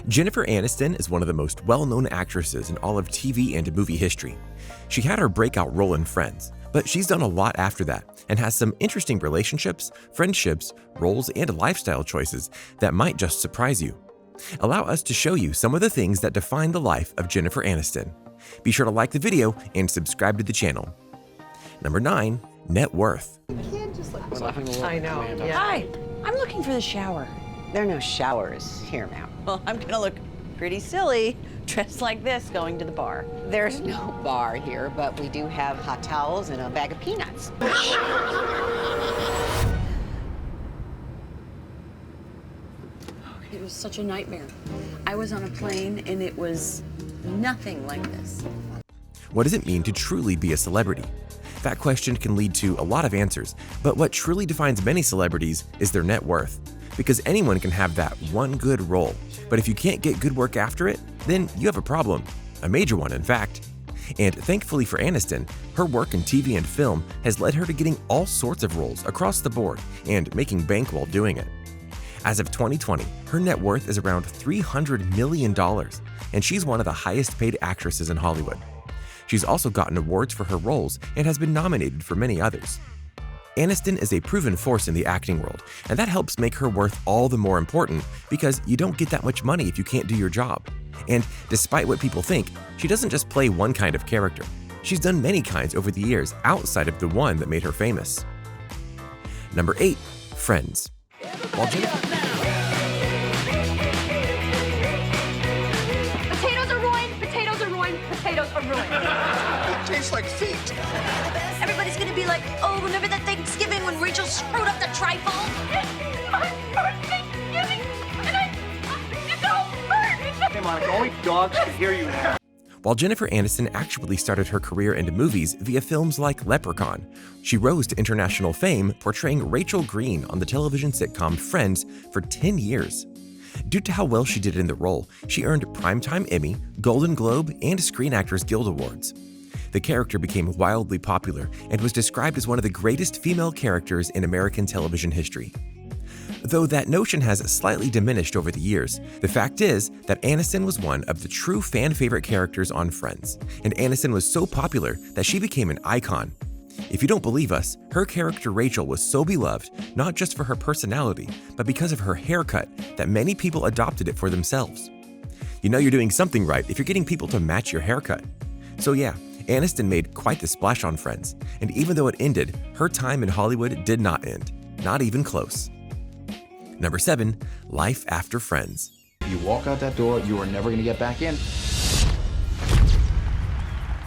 Jennifer Aniston is one of the most well-known actresses in all of TV and movie history. She had her breakout role in Friends, but she's done a lot after that and has some interesting relationships, friendships, roles, and lifestyle choices that might just surprise you. Allow us to show you some of the things that define the life of Jennifer Aniston. Be sure to like the video and subscribe to the channel. Number 9. Net worth. I know. Yeah. Hi, I'm looking for the shower. There are no showers here, ma'am. Well, I'm gonna look pretty silly dressed like this going to the bar. There's no bar here, but we do have hot towels and a bag of peanuts. It was such a nightmare. I was on a plane and it was nothing like this. What does it mean to truly be a celebrity? That question can lead to a lot of answers, but what truly defines many celebrities is their net worth. Because anyone can have that one good role, but if you can't get good work after it, then you have a problem. A major one, in fact. And thankfully for Aniston, her work in TV and film has led her to getting all sorts of roles across the board and making bank while doing it. As of 2020, her net worth is around $300 million, and she's one of the highest paid actresses in Hollywood. She's also gotten awards for her roles and has been nominated for many others. Aniston is a proven force in the acting world, and that helps make her worth all the more important because you don't get that much money if you can't do your job. And despite what people think, she doesn't just play one kind of character. She's done many kinds over the years outside of the one that made her famous. Number 8. Friends. While Jennifer Potatoes are ruined, potatoes are ruined, potatoes are ruined. It tastes like feet. Everybody's gonna be like, oh, remember that Thanksgiving when Rachel screwed up the trifle? It's my first Thanksgiving, and it's all burned. Hey, Monica, only dogs can hear you now. While Jennifer Aniston actually started her career into movies via films like Leprechaun, she rose to international fame portraying Rachel Green on the television sitcom Friends for 10 years. Due to how well she did in the role, she earned Primetime Emmy, Golden Globe, and Screen Actors Guild Awards. The character became wildly popular and was described as one of the greatest female characters in American television history. Though that notion has slightly diminished over the years, the fact is that Aniston was one of the true fan-favorite characters on Friends, and Aniston was so popular that she became an icon. If you don't believe us, her character Rachel was so beloved not just for her personality, but because of her haircut that many people adopted it for themselves. You know you're doing something right if you're getting people to match your haircut. So yeah, Aniston made quite the splash on Friends, and even though it ended, her time in Hollywood did not end, not even close. Number 7. Life after Friends. You walk out that door, you are never gonna get back in.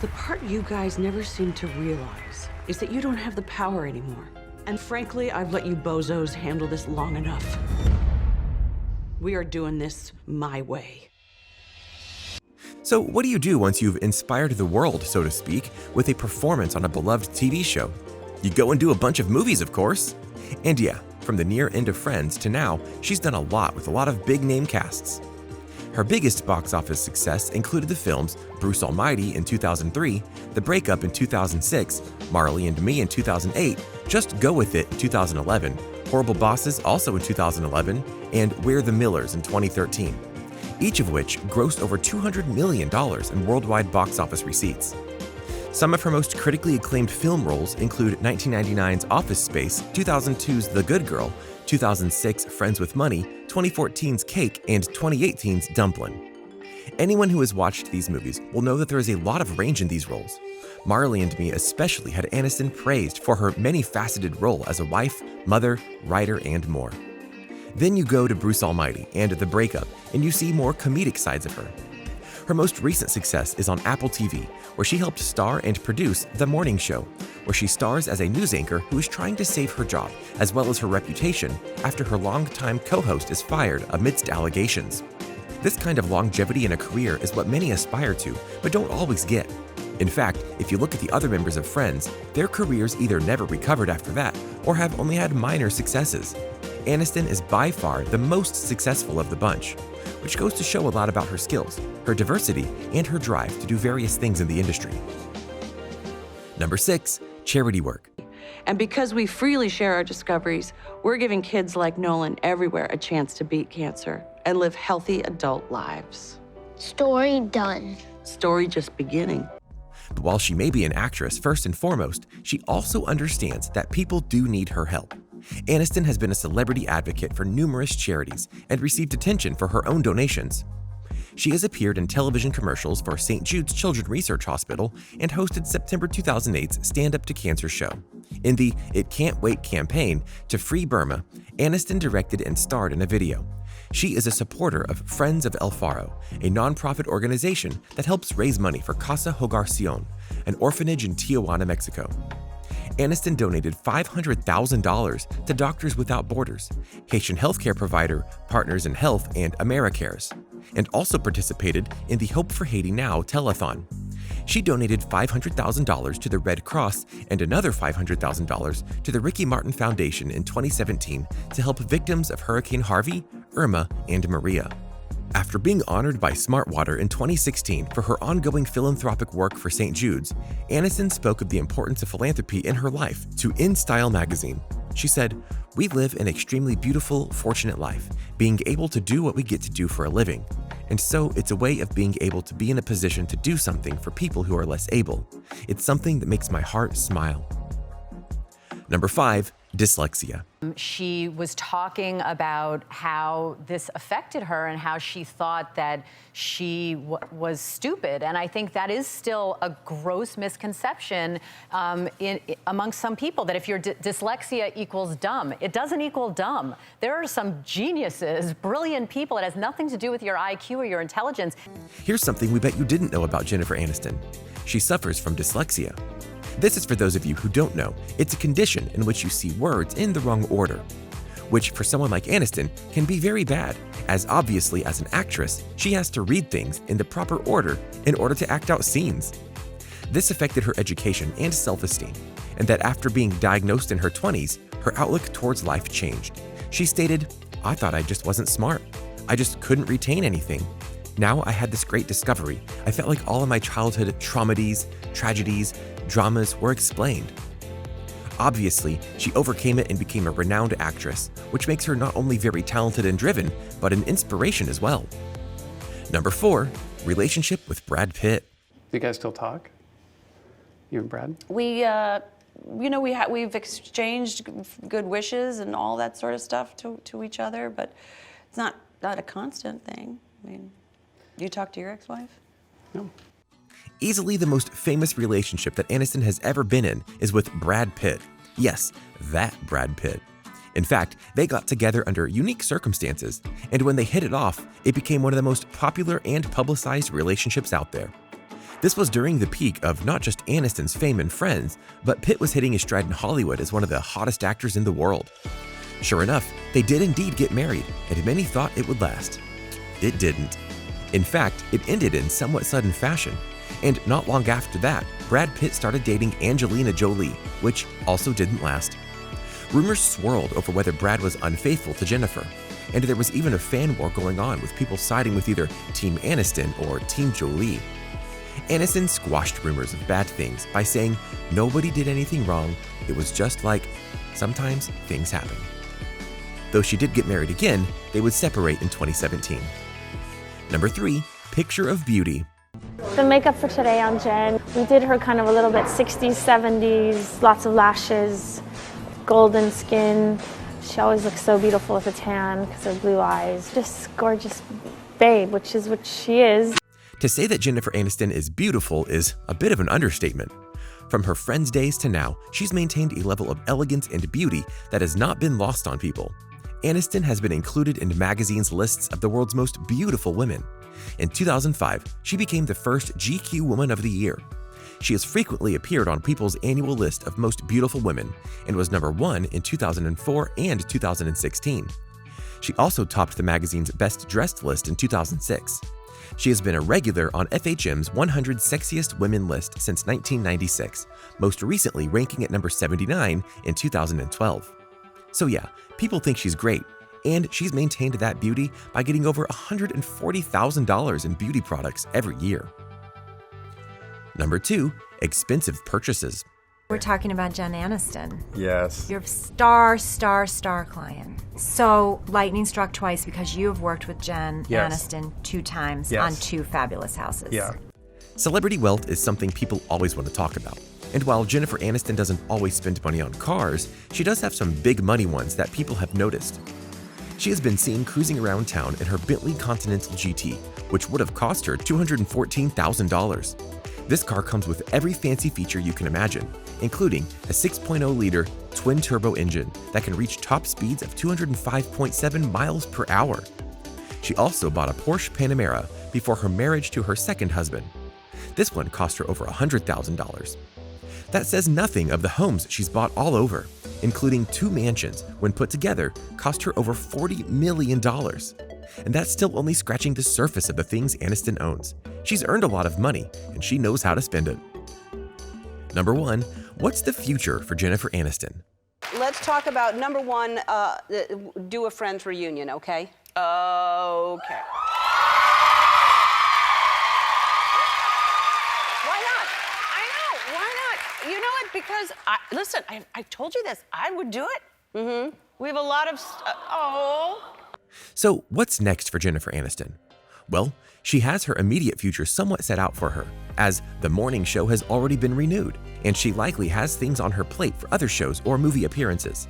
The part you guys never seem to realize is that you don't have the power anymore. And frankly, I've let you bozos handle this long enough. We are doing this my way. So what do you do once you've inspired the world, so to speak, with a performance on a beloved TV show? You go and do a bunch of movies, of course. And yeah, from the near end of Friends to now, she's done a lot with a lot of big-name casts. Her biggest box office success included the films Bruce Almighty in 2003, The Breakup in 2006, Marley and Me in 2008, Just Go With It in 2011, Horrible Bosses also in 2011, and We're the Millers in 2013, each of which grossed over $200 million in worldwide box office receipts. Some of her most critically acclaimed film roles include 1999's Office Space, 2002's The Good Girl, 2006's Friends with Money, 2014's Cake, and 2018's Dumplin'. Anyone who has watched these movies will know that there is a lot of range in these roles. Marley and Me especially had Aniston praised for her many-faceted role as a wife, mother, writer, and more. Then you go to Bruce Almighty and The Breakup, and you see more comedic sides of her. Her most recent success is on Apple TV, where she helped star and produce The Morning Show, where she stars as a news anchor who is trying to save her job, as well as her reputation, after her longtime co-host is fired amidst allegations. This kind of longevity in a career is what many aspire to, but don't always get. In fact, if you look at the other members of Friends, their careers either never recovered after that, or have only had minor successes. Aniston is by far the most successful of the bunch, which goes to show a lot about her skills, her diversity, and her drive to do various things in the industry. Number 6. Charity work. And because we freely share our discoveries, we're giving kids like Nolan everywhere a chance to beat cancer. and live healthy adult lives. Story done. Story just beginning. But while she may be an actress first and foremost, she also understands that people do need her help. Aniston has been a celebrity advocate for numerous charities and received attention for her own donations. She has appeared in television commercials for St. Jude's Children's Research Hospital and hosted September 2008's Stand Up to Cancer show. In the It Can't Wait campaign to free Burma, Aniston directed and starred in a video. She is a supporter of Friends of El Faro, a nonprofit organization that helps raise money for Casa Hogarcion, an orphanage in Tijuana, Mexico. Aniston donated $500,000 to Doctors Without Borders, Haitian healthcare provider Partners in Health, and AmeriCares, and also participated in the Hope for Haiti Now telethon. She donated $500,000 to the Red Cross and another $500,000 to the Ricky Martin Foundation in 2017 to help victims of Hurricane Harvey, Irma, and Maria. After being honored by Smartwater in 2016 for her ongoing philanthropic work for St. Jude's, Aniston spoke of the importance of philanthropy in her life to In Style magazine. She said, "We live an extremely beautiful, fortunate life, being able to do what we get to do for a living. And so it's a way of being able to be in a position to do something for people who are less able. It's something that makes my heart smile." Number 5, dyslexia. She was talking about how this affected her and how she thought that she was stupid. And I think that is still a gross misconception amongst some people, that if you're dyslexia equals dumb. It doesn't equal dumb. There are some geniuses, brilliant people. It has nothing to do with your IQ or your intelligence. Here's something we bet you didn't know about Jennifer Aniston. She suffers from dyslexia. This is for those of you who don't know. It's a condition in which you see words in the wrong order, which for someone like Aniston can be very bad, as obviously as an actress, she has to read things in the proper order in order to act out scenes. This affected her education and self-esteem, and that after being diagnosed in her 20s, her outlook towards life changed. She stated, "I thought I just wasn't smart. I just couldn't retain anything. Now I had this great discovery. I felt like all of my childhood traumas, tragedies, dramas were explained." Obviously, she overcame it and became a renowned actress, which makes her not only very talented and driven, but an inspiration as well. Number 4, relationship with Brad Pitt. Do you guys still talk? You and Brad? We've exchanged good wishes and all that sort of stuff to each other, but it's not a constant thing. I mean, do you talk to your ex-wife? No. Easily the most famous relationship that Aniston has ever been in is with Brad Pitt. Yes, that Brad Pitt. In fact, they got together under unique circumstances, and when they hit it off, it became one of the most popular and publicized relationships out there. This was during the peak of not just Aniston's fame and friends, but Pitt was hitting his stride in Hollywood as one of the hottest actors in the world. Sure enough, they did indeed get married, and many thought it would last. It didn't. In fact, it ended in somewhat sudden fashion. And not long after that, Brad Pitt started dating Angelina Jolie, which also didn't last. Rumors swirled over whether Brad was unfaithful to Jennifer, and there was even a fan war going on with people siding with either Team Aniston or Team Jolie. Aniston squashed rumors of bad things by saying nobody did anything wrong, it was just like, sometimes things happen. Though she did get married again, they would separate in 2017. Number 3, picture of beauty. The makeup for today on Jen, we did her kind of a little bit 60s, 70s, lots of lashes, golden skin. She always looks so beautiful with a tan because of blue eyes. Just gorgeous babe, which is what she is. To say that Jennifer Aniston is beautiful is a bit of an understatement. From her Friends days to now, she's maintained a level of elegance and beauty that has not been lost on people. Aniston has been included in magazines' lists of the world's most beautiful women. In 2005, she became the first GQ Woman of the Year. She has frequently appeared on People's annual list of most beautiful women and was number 1 in 2004 and 2016. She also topped the magazine's Best Dressed list in 2006. She has been a regular on FHM's 100 Sexiest Women list since 1996, most recently ranking at number 79 in 2012. So yeah, people think she's great, and she's maintained that beauty by getting over $140,000 in beauty products every year. Number 2, expensive purchases. We're talking about Jen Aniston. Yes. Your star client. So, lightning struck twice because you have worked with Jen Aniston 2 times on 2 fabulous houses. Yeah. Celebrity wealth is something people always want to talk about. And while Jennifer Aniston doesn't always spend money on cars, she does have some big money ones that people have noticed. She has been seen cruising around town in her Bentley Continental GT, which would have cost her $214,000. This car comes with every fancy feature you can imagine, including a 6.0-liter twin-turbo engine that can reach top speeds of 205.7 miles per hour. She also bought a Porsche Panamera before her marriage to her second husband. This one cost her over $100,000. That says nothing of the homes she's bought all over, including 2 mansions, when put together, cost her over $40 million. And that's still only scratching the surface of the things Aniston owns. She's earned a lot of money, and she knows how to spend it. Number 1, what's the future for Jennifer Aniston? Let's talk about number 1, do a Friends reunion, okay? Okay. You know what? Because, listen, I told you this. I would do it. Mm-hmm. We have a lot of... So what's next for Jennifer Aniston? Well, she has her immediate future somewhat set out for her, as The Morning Show has already been renewed, and she likely has things on her plate for other shows or movie appearances.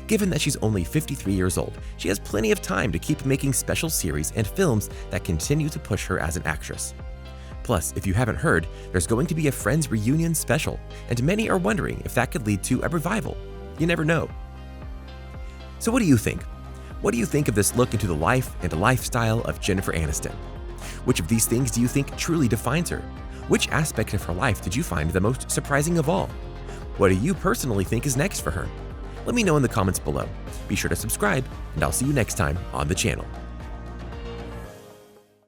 Given that she's only 53 years old, she has plenty of time to keep making special series and films that continue to push her as an actress. Plus, if you haven't heard, there's going to be a Friends reunion special, and many are wondering if that could lead to a revival. You never know. So what do you think? What do you think of this look into the life and lifestyle of Jennifer Aniston? Which of these things do you think truly defines her? Which aspect of her life did you find the most surprising of all? What do you personally think is next for her? Let me know in the comments below. Be sure to subscribe, and I'll see you next time on the channel.